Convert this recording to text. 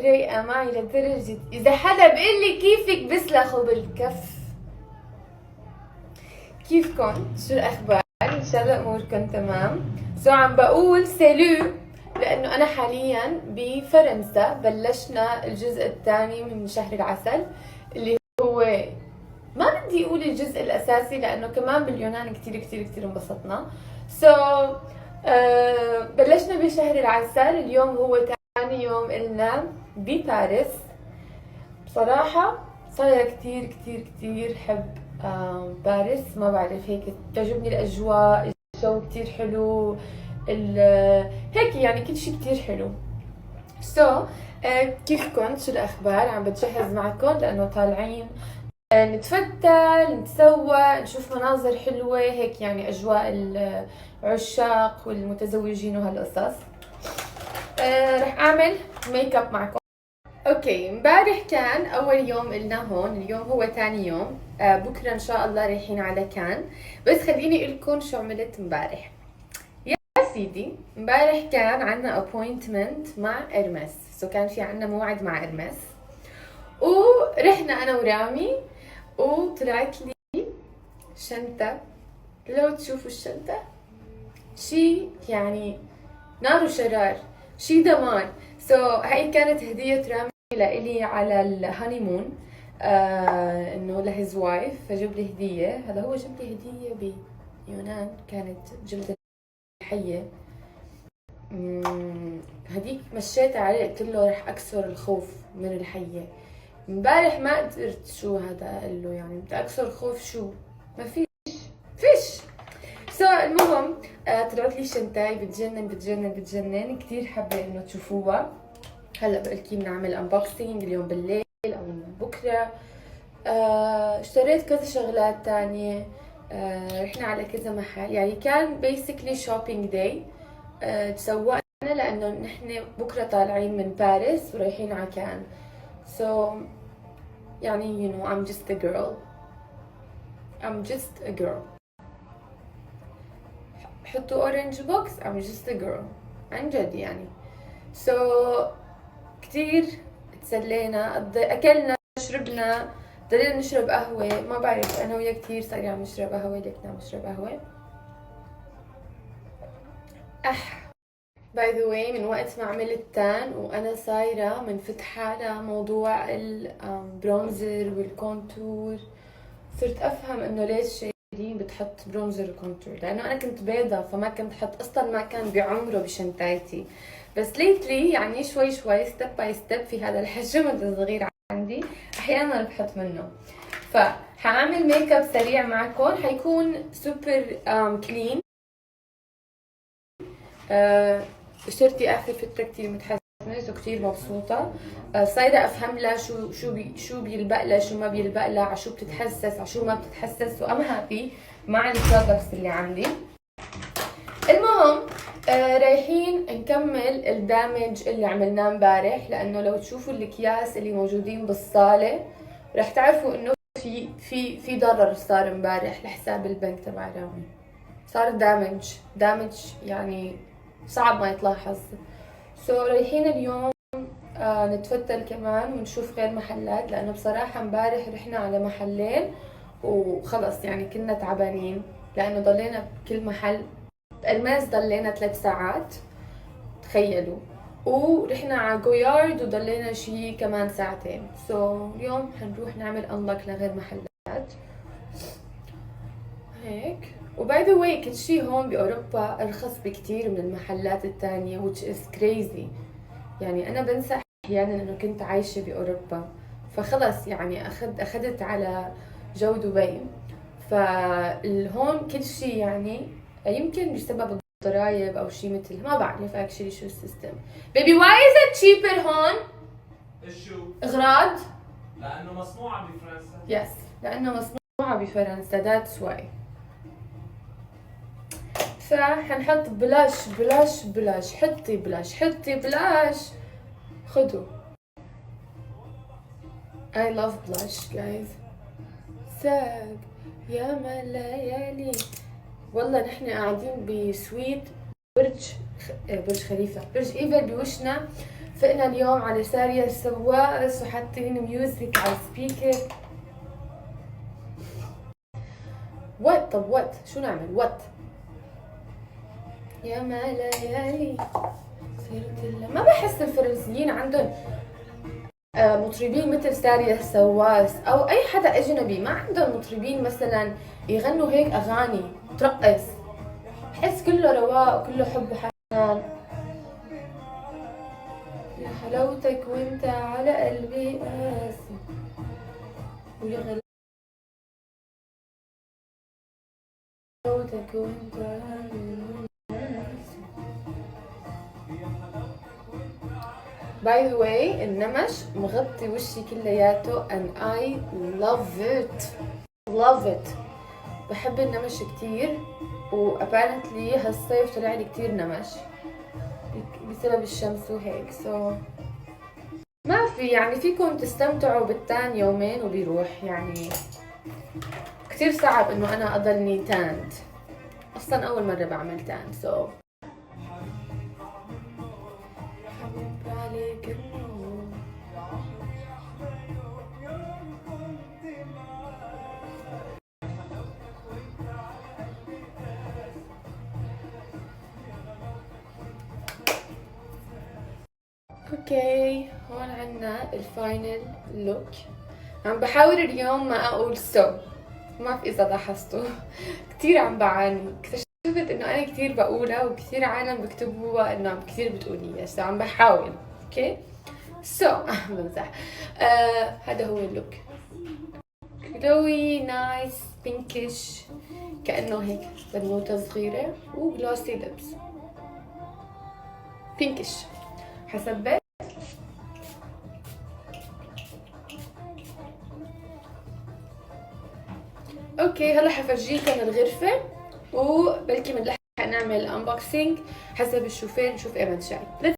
رايقة معي لدرجة إذا حدا بيقول لي كيفك بسلخه بالكف. كيفكن؟ شو الأخبار؟ إن شاء الله أموركن تمام. عم بقول سالو لأنه أنا حاليا بفرنسا. بلشنا الجزء الثاني من شهر العسل اللي هو ما بدي أقول الجزء الأساسي لأنه كمان باليونان كتير كتير كتير انبسطنا. بلشنا بشهر العسل. اليوم هو ثاني يوم إلنا بباريس. بصراحة صايرة كتير كتير كتير حب باريس. ما بعرف، هيك تعجبني الأجواء، الجو كتير حلو، هيك يعني كل شي كتير حلو. كيفكن؟ شو الأخبار؟ عم بتجهز معكم لأنه طالعين نتفتل، نتسوق، نشوف مناظر حلوة هيك، يعني أجواء العشاق والمتزوجين وهالقصص. رح أعمل ميك اب معكم. اوكي، امبارح كان اول يوم إلنا هون، اليوم هو ثاني يوم. بكره ان شاء الله رايحين على كان. بس خليني اقول لكم شو عملت امبارح. يا سيدي، امبارح كان عندنا ابوينتمنت مع ارمس. كان في عندنا موعد مع ارمس، ورحنا انا ورامي، وطلعت لي شنطه. لو تشوفوا الشنطه، شي يعني نار وشرار، شي دمار. هاي كانت هدية رامي لإلي على الهانيمون، انه لهيز وايف، فجاب لي هدية. هذا هو جاب لي هدية بيونان، كانت جلدة حية. هديك مشيت عليه قلت له رح اكسر الخوف من الحية. امبارح ما قدرت، شو هذا قال له يعني بدي اكسر خوف؟ شو ما فيش. المهم طلعت لي شنطاي بتجنن بتجنن بتجنن، كتير حابة انه تشوفوها. هلا بقلكي بنعمل انبوكسينج اليوم بالليل او بكره. اشتريت كذا شغلات تانية. رحنا على كذا محل، يعني كان بيسكلي شوبينج داي. تسوقنا لانه نحن بكره طالعين من باريس ورايحين على كان. يعني I'm just a girl. I'm just a girl. حطوا اورنج بوكس. I'm just a girl عن جد يعني. كتير تسلينا، اكلنا، شربنا، ضلينا نشرب قهوة. ما بعرف، انا وياه كتير صار عم نشرب قهوة، ليكنا عم نشرب قهوة. باي ذا واي، من وقت ما عملت تان وانا صايرة منفتحة على موضوع البرونزر والكونتور. صرت افهم انه ليش شيرين بتحط برونزر وكونتور، لانه انا كنت بيضة فما كنت حط، اصلا ما كان بعمره بشنطايتي. بس ليتلي يعني شوي شوي، ستيب باي ستيب، في هذا الحجم الصغير عندي احيانا بحط منه. فحاعمل ميك اب سريع معكم، حيكون سوبر كلين. بشرتي اخر فتره كتير متحسنه وكتير مبسوطه. صايره افهم لها شو بيلبق لها، شو ما بيلبق لها، على شو بتتحسس، على شو ما بتتحسس. وام هابي مع البرودكتس اللي عندي. المهم رايحين نكمل الدامج اللي عملناه امبارح، لانه لو تشوفوا الاكياس اللي موجودين بالصاله رح تعرفوا انه في ضرر صار امبارح لحساب البنك تبع رامي. صار دامج يعني صعب ما يتلاحظ. رايحين اليوم نتفتل كمان ونشوف غير محلات، لانه بصراحة امبارح رحنا على محلين وخلص يعني كنا تعبانين، لانه ضلينا بكل محل. بألماس ضلينا 3 ساعات تخيلوا، ورحنا على جويارد وضلينا شي كمان ساعتين. اليوم حنروح نعمل انلوك لغير محلات هيك. وباي ذا واي كل شي هون باوروبا ارخص بكتير من المحلات الثانيه which is crazy. يعني انا بنسى احيانا انه كنت عايشه باوروبا، فخلص يعني اخذت على جو دبي. فالهون كل شي يعني يمكن بسبب الضرايب او شي مثل، ما بعرف اكشلي شو السيستم. بيبي واي از ات تشيبر هون؟ شو؟ اغراض؟ لانه مصنوعه بفرنسا. يس، لانه مصنوعه بفرنسا، ذاتس واي. فحنحط بلاش بلاش بلاش، حطي بلاش، حطي بلاش، خدوا. I love blush guys. ساق يا ما ليالي. والله نحن قاعدين بسويت برج خليفة، برج ايفل بوشنا. فقنا اليوم على سارية السواس وحاطين ميوزك على السبيكر. طب شو نعمل يا ما ليالي صرت ما بحس الفرنسيين عندهم مطربين مثل سارية السواس او اي حدا اجنبي، ما عندهم مطربين مثلا يغنوا هيك اغاني ترقص. بحس كله رواق وكله حب وحنان. يا حلاوتك وانت على قلبي قاسي، ويا غلاوتك وانت على قلبي قاسي. باي ذا واي النمش مغطي وشي كلياته and I love it. بحب النمش كتير، و apparently هالصيف طلع لي كتير نمش بسبب الشمس وهيك. ما في يعني فيكم تستمتعوا بالتان يومين وبيروح، يعني كتير صعب انه انا اضلني تاند. اصلا اول مرة بعمل تان. حبيب عليك النور. اوكي هون عنا الفاينل لوك. عم بحاول اليوم ما اقول ما بعرف اذا لاحظتوا كتير عم بعاني. اكتشفت انه انا كتير بقولها وكتير عالم بكتبوها انه كتير بتقوليها، عم بحاول. اوكي بمزح. هذا هو اللوك، جلوي نايس بينكش كأنه هيك بنوتة صغيرة، وجلوسي لبس بينكش حسب. اوكي هلا حفرجيكم الغرفة، وبلكي بنلحق نعمل انبوكسينج حسب الشوفير نشوف ايه بدنا.